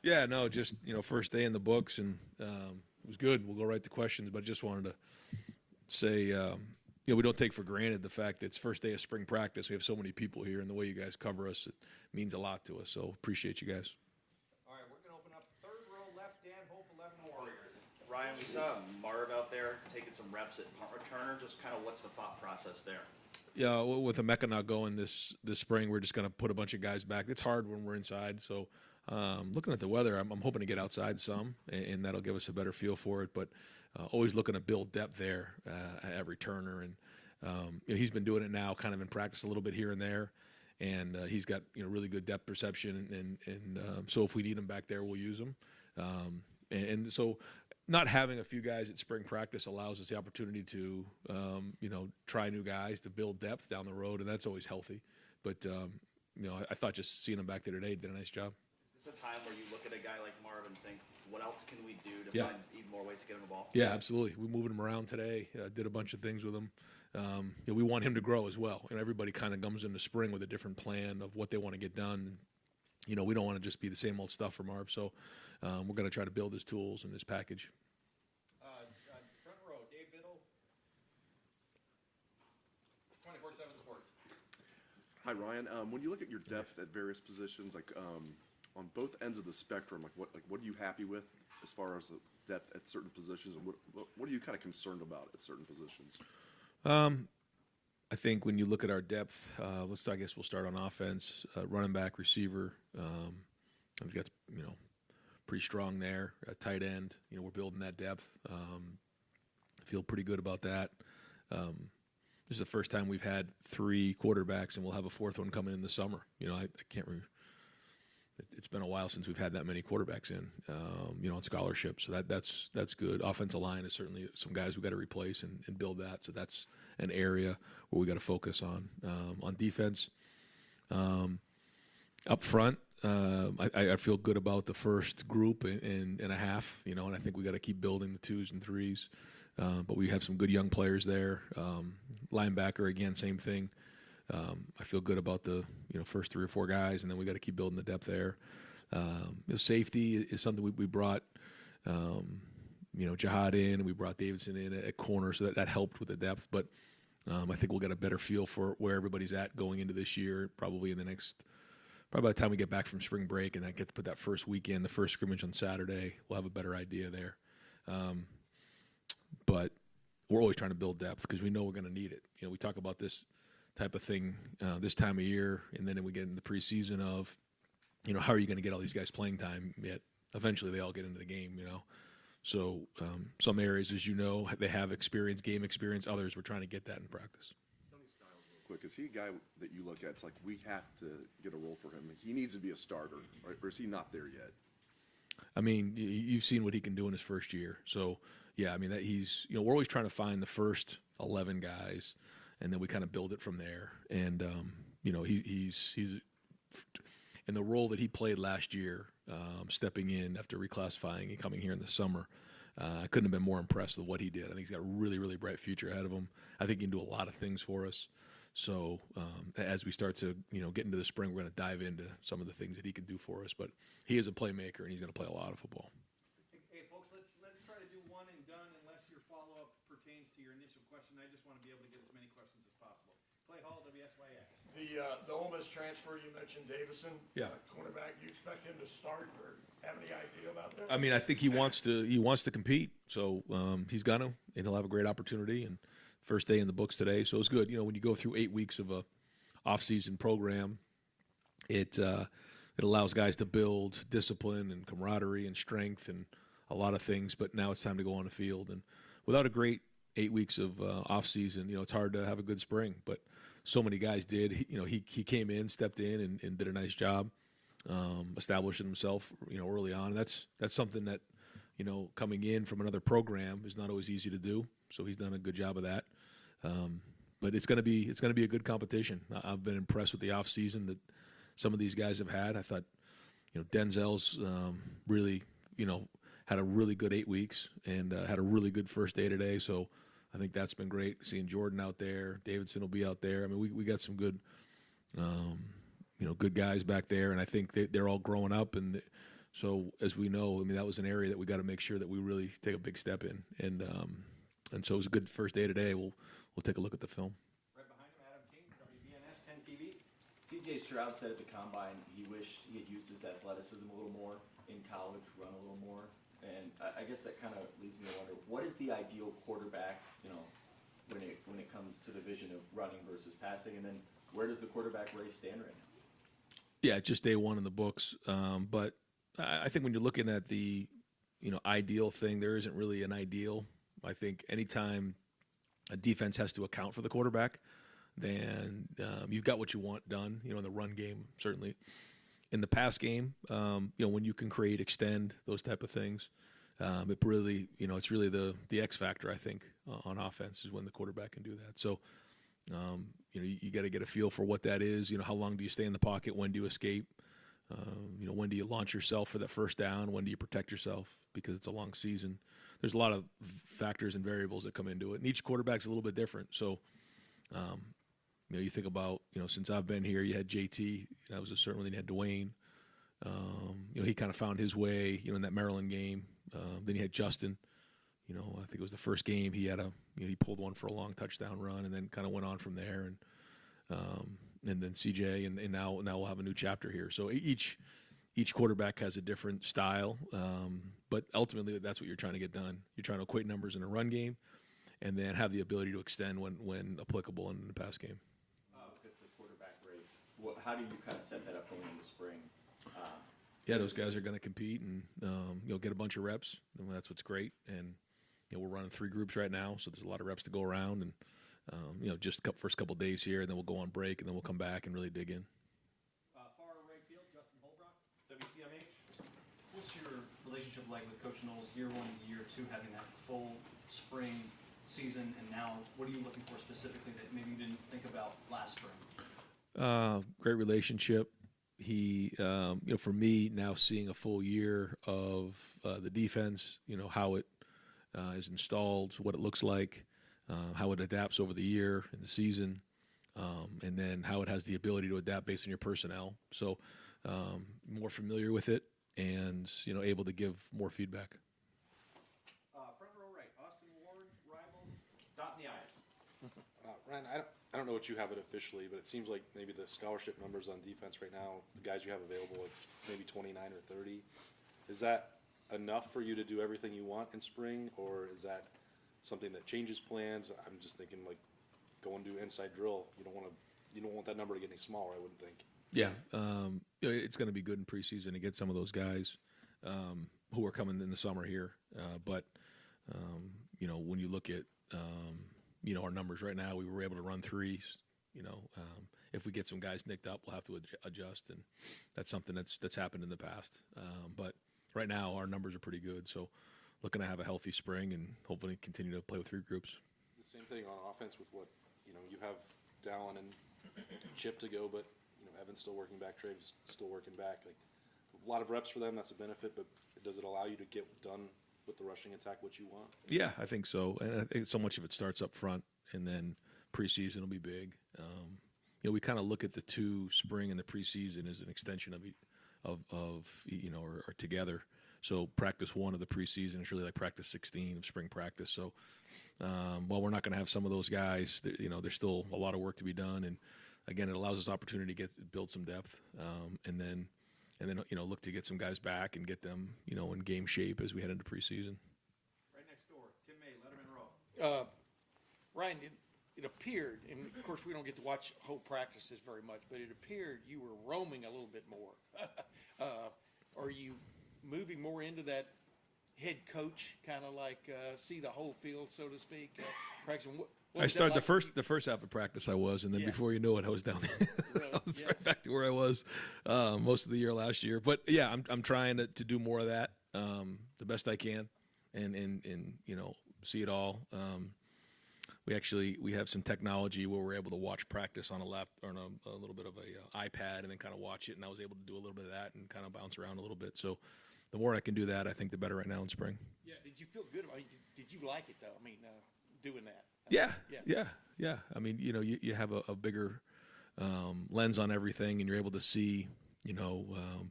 Yeah, no, just first day in the books, and it was good. We'll go right to questions, but I just wanted to say, we don't take for granted the fact that it's first day of spring practice. We have so many people here, and the way you guys cover us, it means a lot to us. So appreciate you guys. All right, we're going to open up third row left, Dan Hope, 11 Warriors. Ryan, we saw Marv out there taking some reps at punt returner. Just kind of what's the thought process there? Yeah, with Emeka not going this spring, we're just going to put a bunch of guys back. It's hard when we're inside, so looking at the weather, I'm hoping to get outside some, and that'll give us a better feel for it. But always looking to build depth there at returner, and he's been doing it now, kind of in practice a little bit here and there, and he's got really good depth perception, and so if we need him back there, we'll use him, and so. Not having a few guys at spring practice allows us the opportunity to, try new guys, to build depth down the road, and that's always healthy. But, I thought just seeing him back there today did a nice job. Is this a time where you look at a guy like Marv and think, what else can we do to find even more ways to get him the ball? Yeah, absolutely. We moved him around today, did a bunch of things with him. We want him to grow as well. And everybody kind of comes into spring with a different plan of what they want to get done. We don't want to just be the same old stuff for Marv. So we're going to try to build his tools and his package. Front row, Dave Biddle, 24/7 Sports. Hi, Ryan. When you look at your depth at various positions, like on both ends of the spectrum, what are you happy with as far as the depth at certain positions, and what are you kind of concerned about at certain positions? I think when you look at our depth, I guess we'll start on offense, running back, receiver. I think that's pretty strong there. Tight end, we're building that depth. I feel pretty good about that. This is the first time we've had 3 quarterbacks, and we'll have a 4th one coming in the summer. I can't remember. It's been a while since we've had that many quarterbacks in, on scholarship. So that's good. Offensive line is certainly some guys we've got to replace and build that. So that's an area where we got to focus on. On defense, up front, I feel good about the first group and a half, and I think we got to keep building the 2s and 3s. But we have some good young players there. Linebacker, again, same thing. I feel good about the first 3 or 4 guys, and then we got to keep building the depth there. Safety is something we brought. Jihad in, and we brought Davidson in at corner, so that helped with the depth. But I think we'll get a better feel for where everybody's at going into this year, probably by the time we get back from spring break and I get to put that first weekend, the first scrimmage on Saturday, we'll have a better idea there. But we're always trying to build depth because we know we're going to need it. We talk about this type of thing this time of year, and then we get into the preseason of, how are you going to get all these guys playing time? Yet eventually they all get into the game, So some areas, as they have experience, game experience. Others, we're trying to get that in practice. Sonny Styles, real quick, is he a guy that you look at? It's like we have to get a role for him. He needs to be a starter, right? Or is he not there yet? I mean, you've seen what he can do in his first year. So, yeah, I mean, that we're always trying to find the first 11 guys, and then we kind of build it from there. And, he's in the role that he played last year, stepping in after reclassifying and coming here in the summer. I couldn't have been more impressed with what he did. I think he's got a really, really bright future ahead of him. I think he can do a lot of things for us. So as we start to, get into the spring, we're going to dive into some of the things that he can do for us. But he is a playmaker, and he's going to play a lot of football. Hey, folks, let's try to do one and done unless your follow-up pertains to your initial question. I just want to be able to get as many questions as possible. Clay Hall, WSYX. The Ole Miss transfer, you mentioned Davison. Yeah. Cornerback, you expect him to start or have any idea about that? I mean, I think he wants to compete. So he's going to, and he'll have a great opportunity. And first day in the books today, so it's good. When you go through 8 weeks of a off-season program, it allows guys to build discipline and camaraderie and strength and a lot of things. But now it's time to go on the field, and without a great 8 weeks of off-season, it's hard to have a good spring. But so many guys did. He came in, stepped in, and did a nice job, establishing himself. Early on. That's something that coming in from another program is not always easy to do. So he's done a good job of that. But it's going to be a good competition. I've been impressed with the off season that some of these guys have had. I thought, Denzel's really, had a really good 8 weeks and had a really good first day today. So I think that's been great. Seeing Jordan out there, Davidson will be out there. I mean, we got some good, good guys back there, and I think they're all growing up, and So as we know, I mean, that was an area that we got to make sure that we really take a big step in. And so it was a good first day today. We'll take a look at the film. Right behind him, Adam King, WBNS 10 TV. C.J. Stroud said at the combine he wished he had used his athleticism a little more in college, run a little more. And I guess that kind of leads me to wonder, what is the ideal quarterback, when it comes to the vision of running versus passing? And then where does the quarterback race stand right now? Yeah, just day one in the books. But I think when you're looking at the, ideal thing, there isn't really an ideal. I think anytime a defense has to account for the quarterback, then you've got what you want done, in the run game, certainly. In the pass game, when you can create, extend, those type of things, it really, it's really the X factor, I think, on offense is when the quarterback can do that. So, you got to get a feel for what that is. How long do you stay in the pocket? When do you escape? When do you launch yourself for that first down? When do you protect yourself? Because it's a long season. There's a lot of factors and variables that come into it. And each quarterback's a little bit different. So, you think about, since I've been here, you had JT. That was a certain one. Then you had Dwayne. He kind of found his way, in that Maryland game. Then you had Justin. I think it was the first game he had he pulled one for a long touchdown run, and then kind of went on from there. And then CJ, and now we'll have a new chapter here. So each quarterback has a different style, but ultimately that's what you're trying to get done. You're trying to equate numbers in a run game, and then have the ability to extend when applicable in the pass game. With the quarterback race, how do you kind of set that up going into spring? Yeah, those guys are going to compete and get a bunch of reps, and that's what's great. And we're running 3 groups right now, so there's a lot of reps to go around. And just first couple days here, and then we'll go on break, and then we'll come back and really dig in. Far right field, Justin Holbrook, WCMH. What's your relationship like with Coach Knowles, year 1 to year 2, having that full spring season, and now what are you looking for specifically that maybe you didn't think about last spring? Great relationship. He, for me now, seeing a full year of the defense, how it is installed, what it looks like, how it adapts over the year and the season, and then how it has the ability to adapt based on your personnel. So more familiar with it, and able to give more feedback. Front row right, Austin Ward, Rivals, dot in the eyes. Ryan, I don't know what you have it officially, but it seems like maybe the scholarship numbers on defense right now, the guys you have available, like maybe 29 or 30. Is that enough for you to do everything you want in spring, or is that something that changes plans? I'm just thinking like go and do inside drill. You don't want that number to get any smaller, I wouldn't think. Yeah, it's going to be good in preseason to get some of those guys who are coming in the summer here. But when you look at our numbers right now, we were able to run 3s. If we get some guys nicked up, we'll have to adjust, and that's something that's happened in the past. But right now, our numbers are pretty good. So looking to have a healthy spring and hopefully continue to play with 3 groups. The same thing on offense with what you have Dallin and Chip to go, but Evan's still working back, Trave's still working back. Like a lot of reps for them, that's a benefit. But does it allow you to get done with the rushing attack what you want? Yeah, I think so. And I think so much of it starts up front, and then preseason will be big. We kind of look at the 2 spring and the preseason as an extension of or together. So practice 1 of the preseason is really like practice 16 of spring practice. So while we're not going to have some of those guys, there's still a lot of work to be done. And again, it allows us opportunity to build some depth, and then look to get some guys back and get them in game shape as we head into preseason. Right next door, Tim May, Letterman Row. Ryan, it appeared, and of course we don't get to watch whole practices very much, but it appeared you were roaming a little bit more. Are you moving more into that head coach, kind of like see the whole field, so to speak? Practicing. What I was that started like? the first half of practice I was, and then Yeah. before you know it, I was down there. Really? I was Yeah. right back to where I was most of the year last year. But yeah, I'm trying to do more of that the best I can, and see it all. We have some technology where we're able to watch practice on a little bit of a iPad, and then kind of watch it. And I was able to do a little bit of that and kind of bounce around a little bit. So the more I can do that, I think the better right now in spring. Yeah. Did you feel good? Did you like it though? I mean, doing that. Yeah. Yeah. I mean, you have a bigger lens on everything, and you're able to see,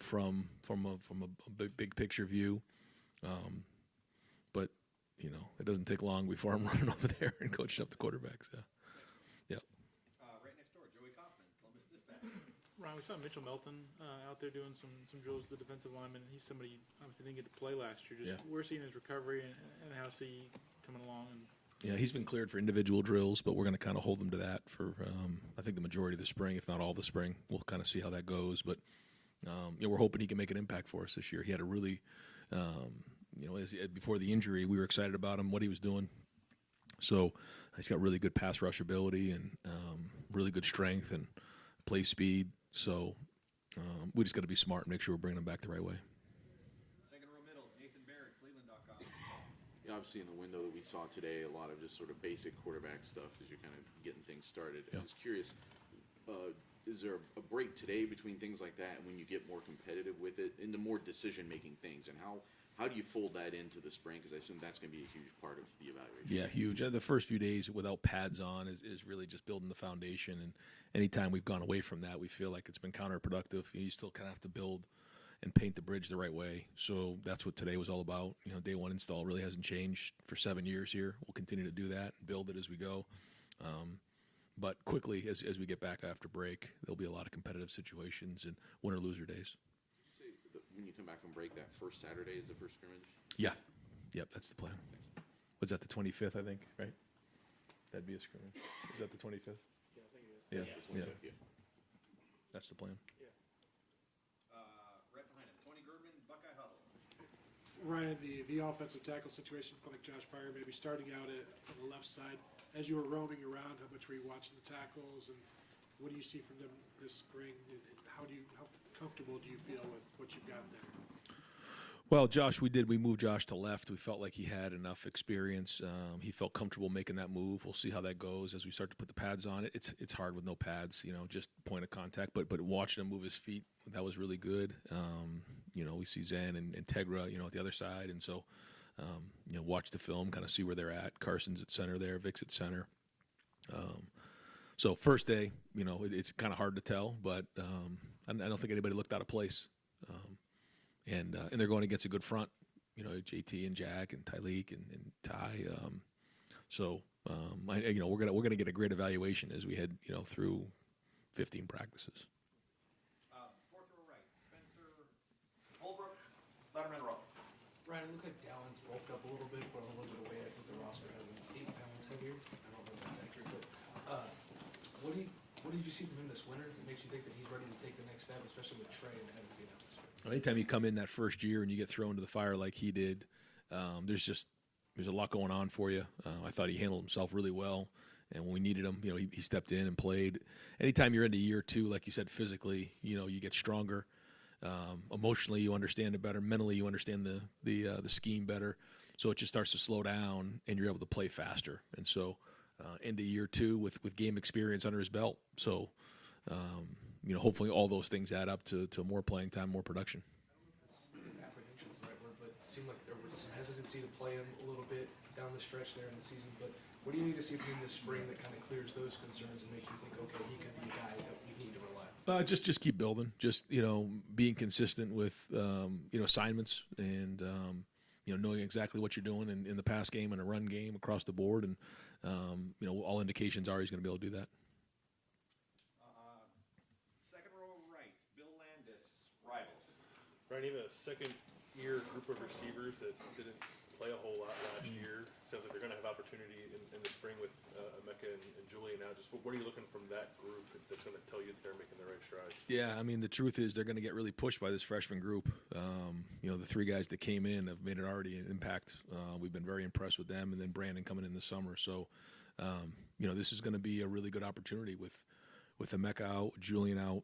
from a big picture view. But it doesn't take long before I'm running over there and coaching up the quarterbacks. Yeah. Right next door, Joey Kaufman, Columbus Dispatch. Ryan, we saw Mitchell Melton out there doing some drills with the defensive lineman. He's somebody obviously didn't get to play last year. We're seeing his recovery and how's he coming along. And Yeah, he's been cleared for individual drills, but we're going to kind of hold him to that for I think the majority of the spring, if not all the spring. We'll kind of see how that goes, but we're hoping he can make an impact for us this year. He had a really, before the injury, we were excited about him, what he was doing. So he's got really good pass rush ability and really good strength and play speed. So we just got to be smart and make sure we're bringing him back the right way. Second row middle, Nathan Barrett, Cleveland.com. Obviously, in the window that we saw today, a lot of just sort of basic quarterback stuff as you're kind of getting things started. I was curious, is there a break today between things like that and when you get more competitive with it into more decision-making things? And how do you fold that into the spring? Because I assume that's going to be a huge part of the evaluation. Yeah, huge. The first few days without pads on is really just building the foundation. And anytime we've gone away from that, we feel like it's been counterproductive. You still kind of have to build and paint the bridge the right way. So that's what today was all about. Day one install really hasn't changed for 7 years here. We'll continue to do that and build it as we go. But quickly, as we get back after break, there'll be a lot of competitive situations and winner-loser days. Did you say that when you come back from break, that first Saturday is the first scrimmage? Yeah. Yep, that's the plan. Was that the 25th, I think, right? That'd be a scrimmage. Is that the 25th? yeah, I think it is. Yeah. That's the Yeah. 25th, yeah. That's the plan. Right behind him, Tony German, Buckeye Huddle. Ryan, the offensive tackle situation looked like Josh Pryor maybe starting out on the left side. As you were roaming around, how much were you watching the tackles, and what do you see from them this spring, and how comfortable do you feel with what you've got there? Well, we moved Josh to left. We felt like he had enough experience. He felt comfortable making that move. We'll see how that goes as we start to put the pads on. It's hard with no pads, just point of contact. But watching him move his feet, that was really good. We see Zen and Integra, at the other side, and so watch the film, kind of see where they're at. Carson's at center there, Vic's at center. So first day, it's kind of hard to tell, but I don't think anybody looked out of place. And they're going against a good front, JT and Jack and Tyleek and Ty. We're gonna get a great evaluation as we head through 15 practices. Fourth row right, Spencer Holbrook, Letterman Row. Ryan, it looked like Dallin's bulked up a little bit, put on a little bit of weight. I think the roster has him 8 pounds heavier. I don't know if that's accurate, but what did you see from him this winter that makes you think that he's ready to take the next step, especially with Trey and having being out this spring? Anytime you come in that first year and you get thrown to the fire like he did, there's a lot going on for you. I thought he handled himself really well, and when we needed him, he stepped in and played. Anytime you're into year two, like you said, physically, you get stronger. Emotionally, you understand it better. Mentally, you understand the scheme better. So it just starts to slow down, and you're able to play faster. And so into year two with game experience under his belt. So hopefully all those things add up to more playing time, more production. Apprehension is the right word, but it seemed like there was some hesitancy to play him a little bit down the stretch there in the season. But what do you need to see from him this spring that kind of clears those concerns and makes you think, okay, he could be a guy that we need to rely on? Just keep building. Just being consistent with assignments and knowing exactly what you're doing in the pass game and a run game across the board. And all indications are he's going to be able to do that. Second row right, Bill Landis, Rivals. Ryan, you have a second-year group of receivers that didn't play a whole lot last year. Sounds like they're going to have opportunity in the spring with Emeka and Julian now. Just what are you looking from that group that's going to tell you that they're making the right strides? Yeah, I mean, the truth is they're going to get really pushed by this freshman group. The 3 guys that came in have made it already an impact. We've been very impressed with them, and then Brandon coming in the summer. So, this is going to be a really good opportunity with Emeka out, Julian out.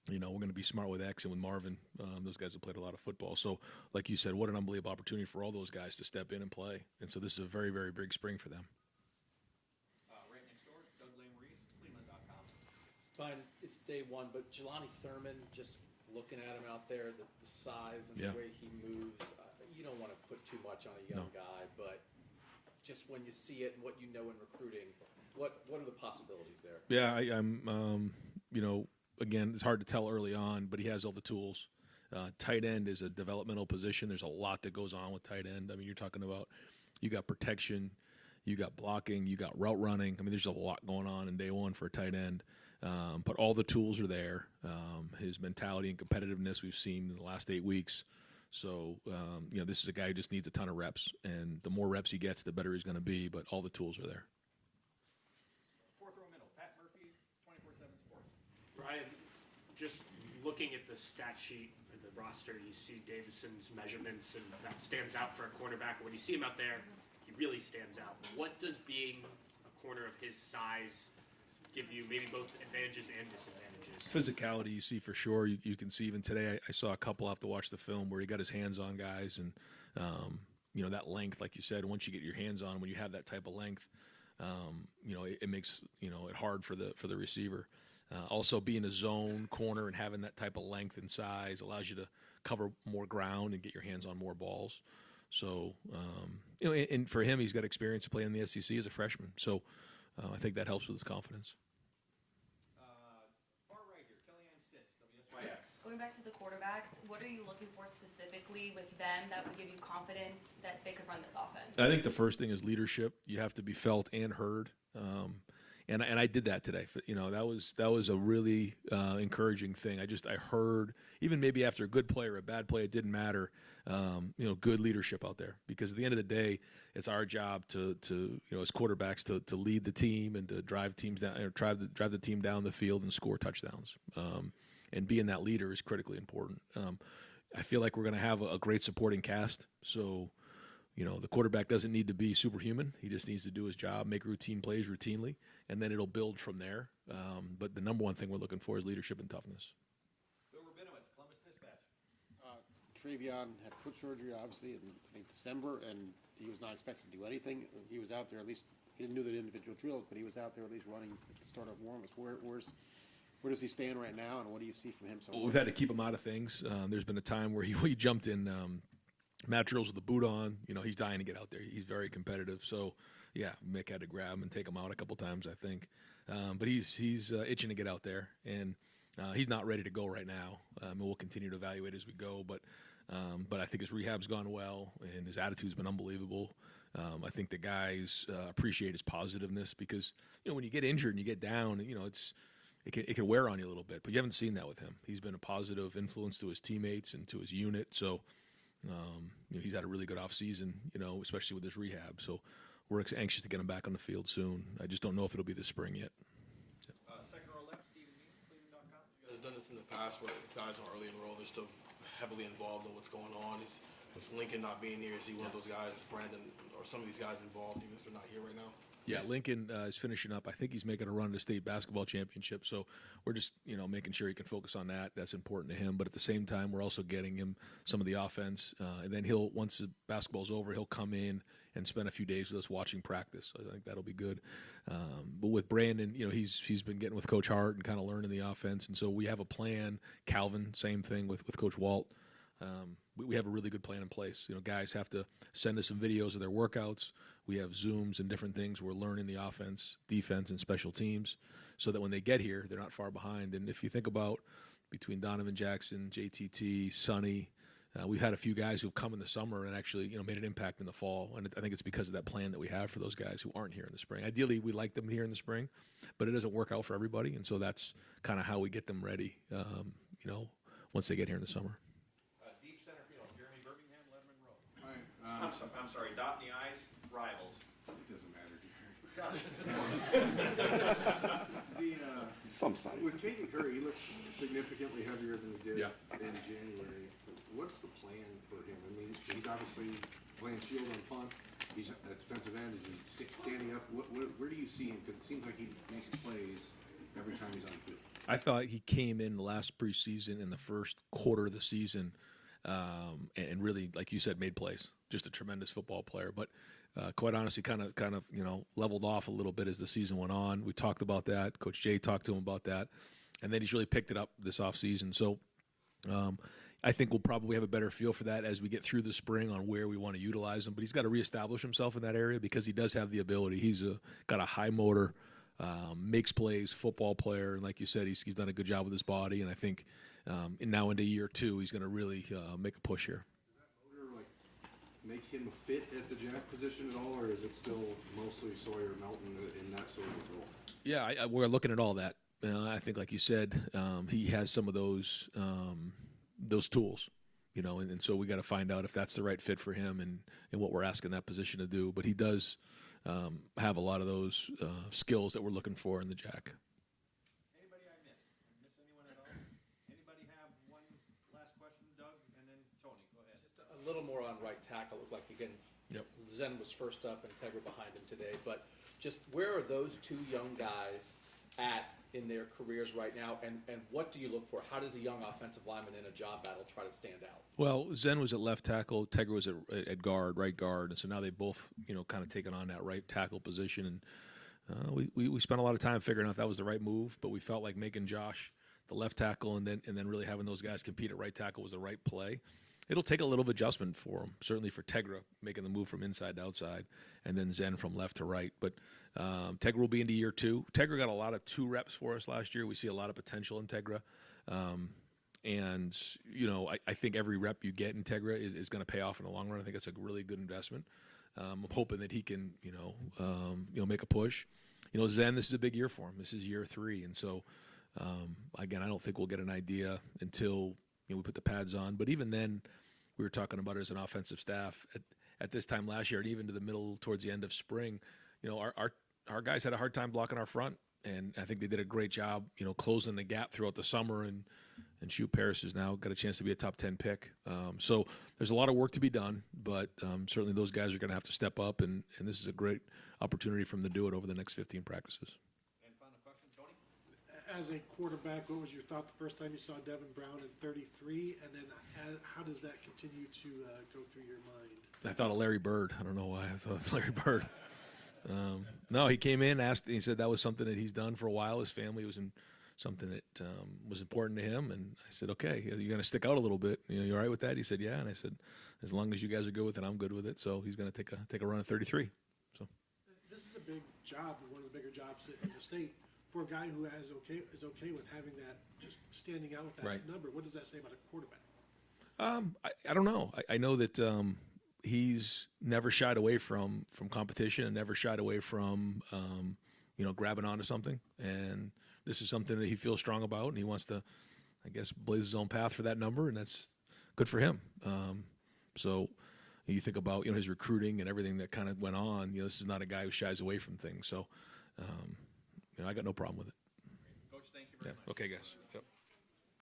We're going to be smart with X and with Marvin. Those guys have played a lot of football. So, like you said, what an unbelievable opportunity for all those guys to step in and play. And so this is a very, very big spring for them. Right next door, Doug Lamreese, Cleveland.com. Fine, it's day one, but Jelani Thurman, just looking at him out there, the size and Yeah. the way he moves, you don't want to put too much on a young guy, but just when you see it and what you know in recruiting, what are the possibilities there? Yeah, I'm again, it's hard to tell early on, but he has all the tools. Tight end is a developmental position. There's a lot that goes on with tight end. I mean, you're talking about you got protection, you got blocking, you got route running. I mean, there's a lot going on in day one for a tight end. But all the tools are there. His mentality and competitiveness we've seen in the last 8 weeks. So, this is a guy who just needs a ton of reps. And the more reps he gets, the better he's going to be. But all the tools are there. Fourth row middle, Pat Murphy, 24/7 Sports. Brian, just looking at the stat sheet or the roster, you see Davidson's measurements, and that stands out for a cornerback. When you see him out there, he really stands out. What does being a corner of his size give you, maybe both advantages and disadvantages? Physicality, you see for sure. You can see even today, I saw a couple have to watch the film where he got his hands on guys. And, that length, like you said, once you get your hands on, when you have that type of length, it makes, it hard for the receiver. Also, being a zone corner and having that type of length and size allows you to cover more ground and get your hands on more balls. So, and for him, he's got experience to play in the SEC as a freshman. So I think that helps with his confidence. Far right here, Kellyanne Stitz, WSYX. Going back to the quarterbacks, what are you looking for specifically with them that would give you confidence that they could run this offense? I think the first thing is leadership. You have to be felt and heard. And I did that today. That was a really encouraging thing. I heard, even maybe after a good play or a bad play, it didn't matter. Good leadership out there, because at the end of the day, it's our job to as quarterbacks to lead the team and to drive teams down, or drive the team down the field and score touchdowns. And being that leader is critically important. I feel like we're going to have a great supporting cast. So, the quarterback doesn't need to be superhuman. He just needs to do his job, make routine plays routinely, and then it'll build from there. But the number one thing we're looking for is leadership and toughness. Bill Rabinowitz, Columbus Dispatch. Travion had foot surgery, obviously, in I think December, and he was not expected to do anything. He was out there, at least, he didn't do the individual drills, but he was out there at least running at the start of warm-ups. Where does he stand right now, and what do you see from him so far? We've had to keep him out of things. There's been a time where he jumped in mat drills with the boot on. He's dying to get out there. He's very competitive. So, yeah, Mick had to grab him and take him out a couple times, I think. But he's itching to get out there, and he's not ready to go right now. And we'll continue to evaluate as we go. But I think his rehab's gone well, and his attitude's been unbelievable. I think the guys appreciate his positiveness, because when you get injured and you get down, it can wear on you a little bit. But you haven't seen that with him. He's been a positive influence to his teammates and to his unit. So. He's had a really good offseason, especially with his rehab. So we're anxious to get him back on the field soon. I just don't know if it'll be this spring yet. Second row left, Stephen Means, Cleveland.com. You guys have done this in the past where guys are early enrolled, they're still heavily involved in what's going on. With Lincoln not being here, is he one of those guys, is Brandon or some of these guys involved even if they're not here right now? Yeah, Lincoln is finishing up. I think he's making a run to state basketball championship. So we're just, making sure he can focus on that. That's important to him. But at the same time, we're also getting him some of the offense. And then once the basketball's over, he'll come in and spend a few days with us watching practice. So I think that'll be good. But with Brandon, he's been getting with Coach Hart and kind of learning the offense. And so we have a plan. Calvin, same thing with Coach Walt. We have a really good plan in place. Guys have to send us some videos of their workouts. We have Zooms and different things. We're learning the offense, defense, and special teams so that when they get here, they're not far behind. And if you think about between Donovan Jackson, JTT, Sonny, we've had a few guys who've come in the summer and actually made an impact in the fall. And I think it's because of that plan that we have for those guys who aren't here in the spring. Ideally, we like them here in the spring, but it doesn't work out for everybody. And so that's kind of how we get them ready, once they get here in the summer. Deep center field, Jeremy Birmingham, Letterman Row. I'm sorry, dot in the i's, rivals. It doesn't matter. Some side. With Caden Curry, he looks significantly heavier than he did Yeah. in January. What's the plan for him? I mean, he's obviously playing shield on punt. He's at defensive end. Is he standing up? Where do you see him? Because it seems like he makes plays every time he's on the field. I thought he came in the last preseason in the first quarter of the season and really, like you said, made plays. Just a tremendous football player. But quite honestly, kind of leveled off a little bit as the season went on. We talked about that. Coach Jay talked to him about that. And then he's really picked it up this offseason. So I think we'll probably have a better feel for that as we get through the spring on where we want to utilize him. But he's got to reestablish himself in that area because he does have the ability. He's got a high motor, makes plays, football player, and like you said, he's done a good job with his body. And I think now into year 2, he's going to really make a push here. Motor, like, make him a fit at the jack position at all, or is it still mostly Sawyer Melton in that sort of role? Yeah, we're looking at all that. I think, like you said, he has some of those tools, and so we got to find out if that's the right fit for him and what we're asking that position to do. But he does have a lot of those skills that we're looking for in the jack. Anybody I missed? Miss anyone at all? Anybody have one last question, Doug, and then Tony? Go ahead. Just a little more on right tackle. Looked like, again, Yep. Zen was first up and Tegra behind him today. But just where are those two young guys at in their careers right now, and what do you look for? How does a young offensive lineman in a job battle try to stand out? Well, Zen was at left tackle, Tegra was at guard, right guard, and so now they both, kind of taken on that right tackle position. And we spent a lot of time figuring out if that was the right move, but we felt like making Josh the left tackle and then really having those guys compete at right tackle was the right play. It'll take a little bit of adjustment for him, certainly for Tegra, making the move from inside to outside, and then Zen from left to right. But Tegra will be into year 2. Tegra got a lot of 2 reps for us last year. We see a lot of potential in Tegra. And, I think every rep you get in Tegra is going to pay off in the long run. I think it's a really good investment. I'm hoping that he can, make a push. Zen, this is a big year for him. This is year 3. And so, again, I don't think we'll get an idea until we put the pads on. But even then, we were talking about it as an offensive staff at this time last year and even to the middle towards the end of spring. Our guys had a hard time blocking our front, and I think they did a great job, closing the gap throughout the summer. And Shu Paris has now got a chance to be a top 10 pick. So there's a lot of work to be done, but certainly those guys are going to have to step up, and this is a great opportunity for them to do it over the next 15 practices. And final question, Tony? As a quarterback, what was your thought the first time you saw Devin Brown at 33, and then how does that continue to go through your mind? I thought of Larry Bird. I don't know why I thought of Larry Bird. No, he came in, asked, he said that was something that he's done for a while. His family was in something that was important to him, and I said, okay, you're going to stick out a little bit. You all right with that? He said, yeah, and I said, as long as you guys are good with it, I'm good with it. So he's going to take a run at 33. So This is a big job, one of the bigger jobs in the state. For a guy who is okay with having that, just standing out with that Right. number, what does that say about a quarterback? I don't know. I know that he's never shied away from competition and never shied away from grabbing onto something. And this is something that he feels strong about, and he wants to, I guess, blaze his own path for that number, and that's good for him. So you think about his recruiting and everything that kind of went on. This is not a guy who shies away from things. So I got no problem with it. Coach, thank you very much. Okay, guys. Yep.